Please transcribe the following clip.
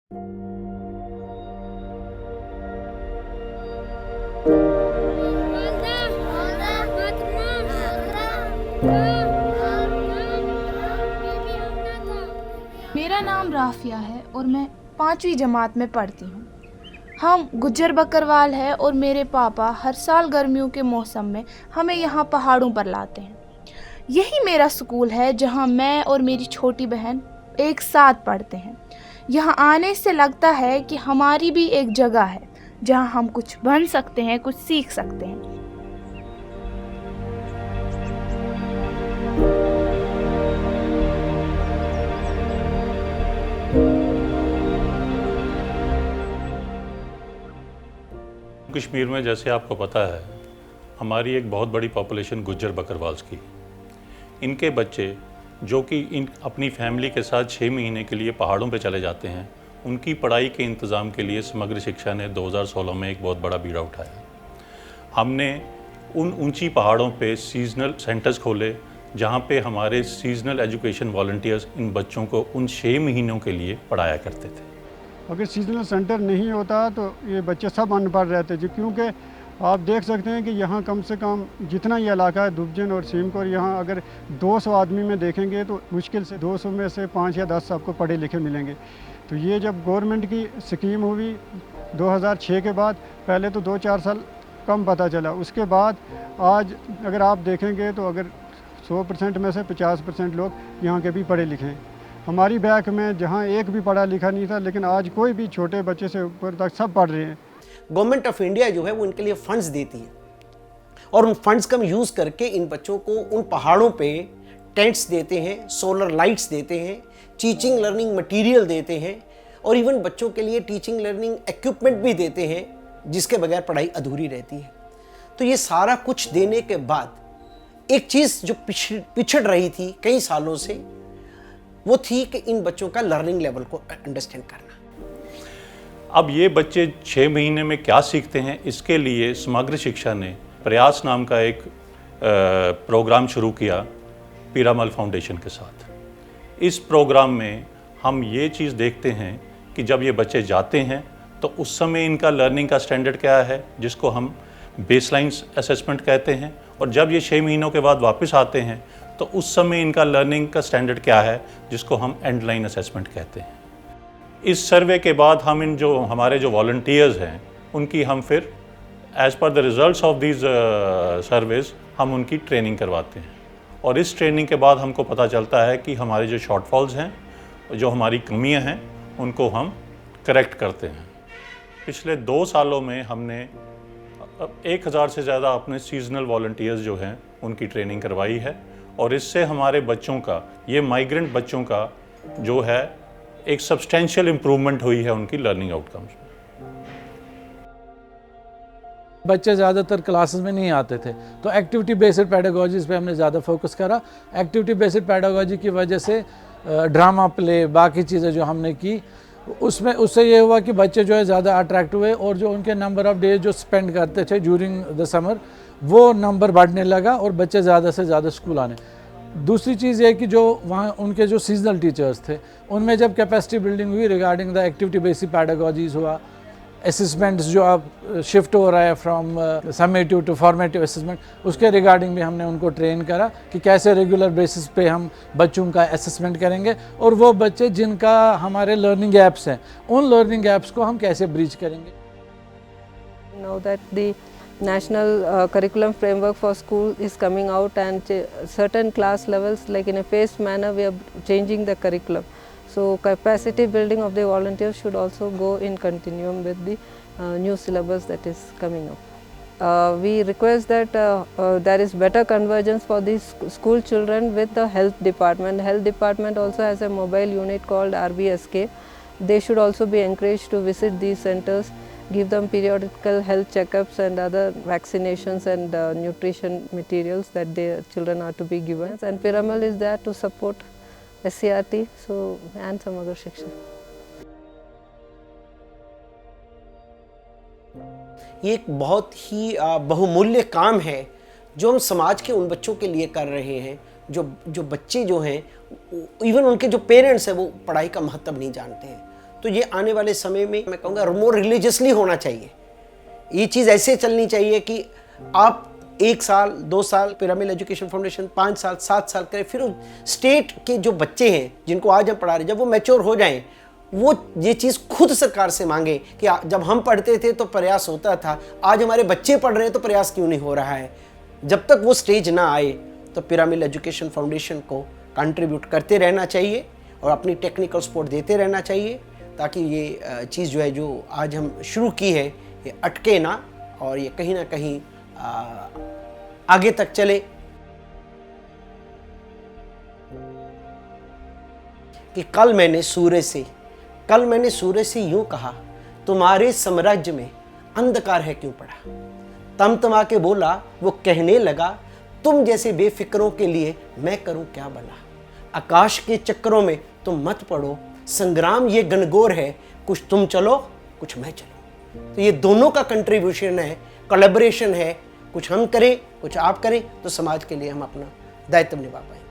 मेरा नाम राफिया है और मैं 5वीं जमात में पढ़ती हूँ। हम गुज्जर बकरवाल है और मेरे पापा हर साल गर्मियों के मौसम में हमें यहाँ पहाड़ों पर लाते हैं। यही मेरा स्कूल है जहाँ मैं और मेरी छोटी बहन एक साथ पढ़ते हैं। यहाँ आने से लगता है कि हमारी भी एक जगह है जहाँ हम कुछ बन सकते हैं, कुछ सीख सकते हैं। कश्मीर में जैसे आपको पता है हमारी एक बहुत बड़ी पॉपुलेशन गुज्जर बकरवाल्स की। इनके बच्चे जो कि अपनी फैमिली के साथ 6 महीने के लिए पहाड़ों पे चले जाते हैं, उनकी पढ़ाई के इंतज़ाम के लिए समग्र शिक्षा ने 2016 में एक बहुत बड़ा बीड़ा उठाया। हमने उन ऊंची पहाड़ों पे सीजनल सेंटर्स खोले जहाँ पे हमारे सीजनल एजुकेशन वॉलंटियर्स इन बच्चों को उन 6 महीनों के लिए पढ़ाया करते थे। अगर सीजनल सेंटर नहीं होता तो ये बच्चे सब अनपढ़ रहते जी, क्योंकि आप देख सकते हैं कि यहाँ कम से कम जितना ये इलाका है दुबजन और सीमकोर, यहाँ अगर 200 आदमी में देखेंगे तो मुश्किल से 200 में से 5 या 10 आपको पढ़े लिखे मिलेंगे। तो ये जब गवर्नमेंट की स्कीम हुई 2006 के बाद, पहले तो 2-4 साल कम पता चला, उसके बाद आज अगर आप देखेंगे तो अगर 100% में से 50% लोग यहाँ के भी पढ़े लिखे हैं। हमारी बैच में जहाँ एक भी पढ़ा लिखा नहीं था, लेकिन आज कोई भी छोटे बच्चे से ऊपर तक सब पढ़ रहे हैं। गवर्नमेंट ऑफ इंडिया जो है वो इनके लिए फंड्स देती है और उन फंड्स का यूज़ करके इन बच्चों को उन पहाड़ों पे टेंट्स देते हैं, सोलर लाइट्स देते हैं, टीचिंग लर्निंग मटेरियल देते हैं और इवन बच्चों के लिए टीचिंग लर्निंग इक्विपमेंट भी देते हैं, जिसके बगैर पढ़ाई अधूरी रहती है। तो ये सारा कुछ देने के बाद एक चीज़ जो पिछड़ रही थी कई सालों से, वो थी कि इन बच्चों का लर्निंग लेवल को अंडरस्टैंड करना। अब ये बच्चे 6 महीने में क्या सीखते हैं, इसके लिए समग्र शिक्षा ने प्रयास नाम का एक प्रोग्राम शुरू किया पीरामल फाउंडेशन के साथ। इस प्रोग्राम में हम ये चीज़ देखते हैं कि जब ये बच्चे जाते हैं तो उस समय इनका लर्निंग का स्टैंडर्ड क्या है, जिसको हम बेसलाइन असेसमेंट कहते हैं, और जब ये 6 महीनों के बाद वापस आते हैं तो उस समय इनका लर्निंग का स्टैंडर्ड क्या है, जिसको हम एंड लाइन असेसमेंट कहते हैं। इस सर्वे के बाद हम हमारे जो वॉलंटियर्स हैं उनकी हम फिर as per the results of these surveys हम उनकी ट्रेनिंग करवाते हैं, और इस ट्रेनिंग के बाद हमको पता चलता है कि हमारे जो शॉर्टफॉल्स हैं, जो हमारी कमियां हैं, उनको हम करेक्ट करते हैं। पिछले 2 सालों में हमने 1000 से ज़्यादा अपने सीजनल वॉलंटियर्स जो हैं उनकी ट्रेनिंग करवाई है, और इससे हमारे बच्चों का, ये माइग्रेंट बच्चों का जो है एक सब्सटेंशियल इम्प्रूवमेंट हुई है उनकी लर्निंग आउटकम्स में। बच्चे ज़्यादातर क्लासेस में नहीं आते थे, तो एक्टिविटी बेस्ड पेडागोजीज़ पे हमने ज़्यादा फोकस करा। एक्टिविटी बेस्ड पेडागोजी की वजह से ड्रामा प्ले, बाकी चीज़ें जो हमने की, उससे ये हुआ कि बच्चे जो है ज़्यादा अट्रैक्ट हुए, और जो उनके नंबर ऑफ़ डेज जो स्पेंड करते थे ड्यूरिंग द समर, वो नंबर बढ़ने लगा और बच्चे ज़्यादा से ज़्यादा स्कूल आने। दूसरी चीज़ ये कि जो वहाँ उनके जो सीजनल टीचर्स थे, उनमें जब कैपेसिटी बिल्डिंग हुई regarding the activity based pedagogies हुआ, असेसमेंट्स जो अब शिफ्ट हो रहा है from summative to formative assessment, उसके रिगार्डिंग भी हमने उनको ट्रेन करा कि कैसे रेगुलर बेसिस पे हम बच्चों का असेसमेंट करेंगे, और वो बच्चे जिनका हमारे लर्निंग गैप्स हैं, उन लर्निंग गैप्स को हम कैसे ब्रीच करेंगे। Now that the national curriculum framework for school is coming out, and certain class levels, like in a phased manner, we are changing the curriculum. So capacity building of the volunteers should also go in continuum with the new syllabus that is coming up. We request that there is better convergence for these school children with the health department. Health department also has a mobile unit called RBSK. They should also be encouraged to visit these centers, give them periodical health checkups and other vaccinations and nutrition materials that their children are to be given. And Piramal is there to support SCRT and Samagra Shiksha. ये एक बहुत ही बहुमूल्य काम है जो हम समाज के उन बच्चों के लिए कर रहे हैं जो बच्चे जो हैं, इवन उनके जो पेरेंट्स हैं, वो पढ़ाई का महत्व नहीं जानते हैं। तो ये आने वाले समय में मैं कहूँगा मोर रिलीजियसली होना चाहिए। ये चीज़ ऐसे चलनी चाहिए कि आप 1 साल 2 साल पिरामिड एजुकेशन फाउंडेशन 5 साल 7 साल करें, फिर स्टेट के जो बच्चे हैं जिनको आज हम पढ़ा रहे, जब वो मैच्योर हो जाएं, वो ये चीज़ खुद सरकार से मांगे कि जब हम पढ़ते थे तो प्रयास होता था, आज हमारे बच्चे पढ़ रहे हैं तो प्रयास क्यों नहीं हो रहा है। जब तक वो स्टेज ना आए तो पिरामिड एजुकेशन फाउंडेशन को कंट्रीब्यूट करते रहना चाहिए और अपनी टेक्निकल सपोर्ट देते रहना चाहिए, ताकि ये चीज़ जो है जो आज हम शुरू की है ये अटके ना और ये कहीं ना कहीं आगे तक चले। कि कल मैंने सूर्य से यूं कहा, तुम्हारे साम्राज्य में अंधकार है क्यों पड़ा। तमतमा के बोला वो कहने लगा, तुम जैसे बेफिक्रों के लिए मैं करूं क्या भला। आकाश के चक्करों में तुम मत पड़ो, संग्राम ये घनघोर है, कुछ तुम चलो कुछ मैं चलो। तो ये दोनों का कंट्रीब्यूशन है, कोलैबोरेशन है। कुछ हम करें कुछ आप करें तो समाज के लिए हम अपना दायित्व निभा पाएंगे।